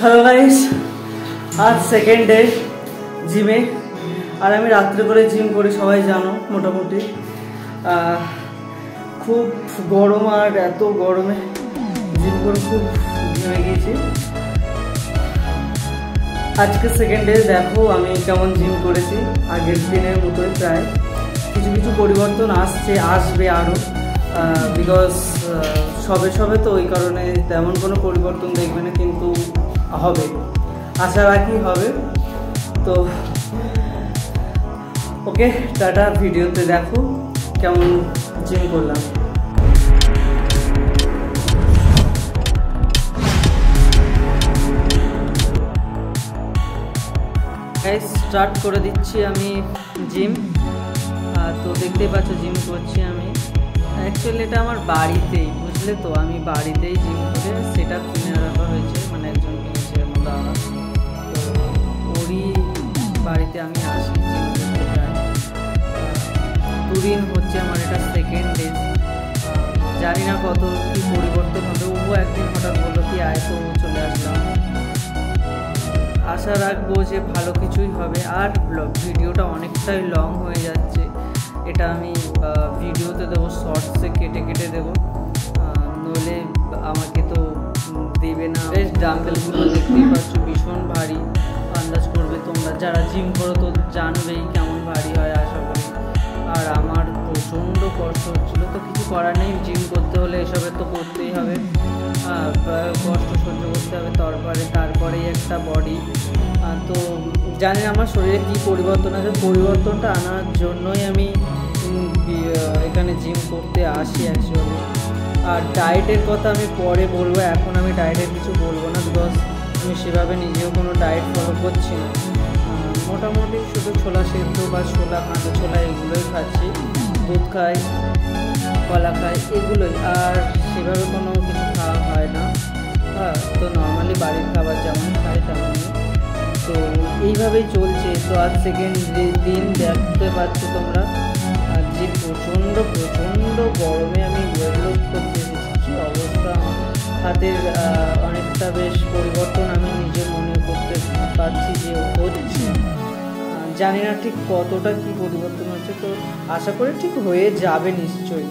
Hello guys, আজ second day জিমে। আর আমি রাত্রে করে জিম করি, সবাই জানো মোটামুটি। খুব গরম, আর এত গরমে জিম করে খুব ঘেমে গিয়েছি। আজকে সেকেন্ড ডে, দেখো আমি কেমন জিম করেছি। আগের দিনের মতোই প্রায়, কিছু কিছু পরিবর্তন আসবে আরও, বিকজ সবে তো ওই কারণে তেমন কোনো পরিবর্তন দেখবে না, কিন্তু হবে, আশা রাখি হবে। তো ওকে, টাটা। ভিডিওতে দেখো কেমন জিম করলাম। স্টার্ট করে দিচ্ছি আমি জিম। তো দেখতেই পাচ্ছ জিম করছি আমি। অ্যাকচুয়ালি এটা আমার বাড়িতেই, বুঝলে তো, আমি বাড়িতেই জিম করে সেট আপ কিনে রাখা হয়েছে, মানে একজন কিনেছে আমার দাদা। তো ওরই বাড়িতে আমি আসি জিম করতে। প্রায় 2 দিন হচ্ছে আমার এটা সেকেন্ড ডে। জানি না কত কী পরিবর্তন হবে। ও একদিন হঠাৎ বললো কি আয়, তো চলে আসলাম। আশা রাখবো যে ভালো কিছুই হবে। আর ভিডিওটা অনেকটাই লং হয়ে যাচ্ছে, এটা আমি ভিডিওতে দেবো, শর্টসে কেটে কেটে দেবো, নইলে আমাকে তো দেবে না। বেশ ডাম্বেলগুলো দেখতেই পাচ্ছ ভীষণ ভারী, আন্দাজ করবে তোমরা যারা জিম করো তো জানবেই কেমন ভারী হয় আশা করি। আর আমার প্রচণ্ড কষ্ট হচ্ছিলো, তো কিছু করার নেই, জিম করতে হলে এসবের তো করতেই হবে, কষ্ট সহ্য করতে হবে। তারপরেই একটা বডি। তো জানি আমার শরীরে কী পরিবর্তন আছে, পরিবর্তনটা আনার জন্যই আমি এখানে জিম করতে আসি অ্যাকচুয়ালি। আর ডায়েটের কথা আমি পরে বলবো, এখন আমি ডায়েটের কিছু বলবো না, বিকজ আমি সেভাবে নিজেও কোনো ডায়েট ফলো করছি না। মোটামুটি শুধু ছোলা সেদ্ধ বা কাঁচা ছোলা এগুলোই খাচ্ছি, দুধ খাই, কলা খাই, এগুলোই। আর সেভাবে কোনো কিছু খাওয়া হয় না। তো নর্মালি বাড়ির খাবার যেমন খাই তেমনই। তো এইভাবেই চলছে। তো আজ সেকেন্ড দিন, দেখতে পাচ্ছ তোমরা। আর যে প্রচণ্ড গরমে আমি ওয়েট লস করতে এসেছি, কী অবস্থা। হাতের অনেকটা বেশ পরিবর্তন আমি নিজে মনে করতে পারছি যে হচ্ছে। জানি না ঠিক কতটা কী পরিবর্তন হচ্ছে, তো আশা করি ঠিক হয়ে যাবে নিশ্চয়ই।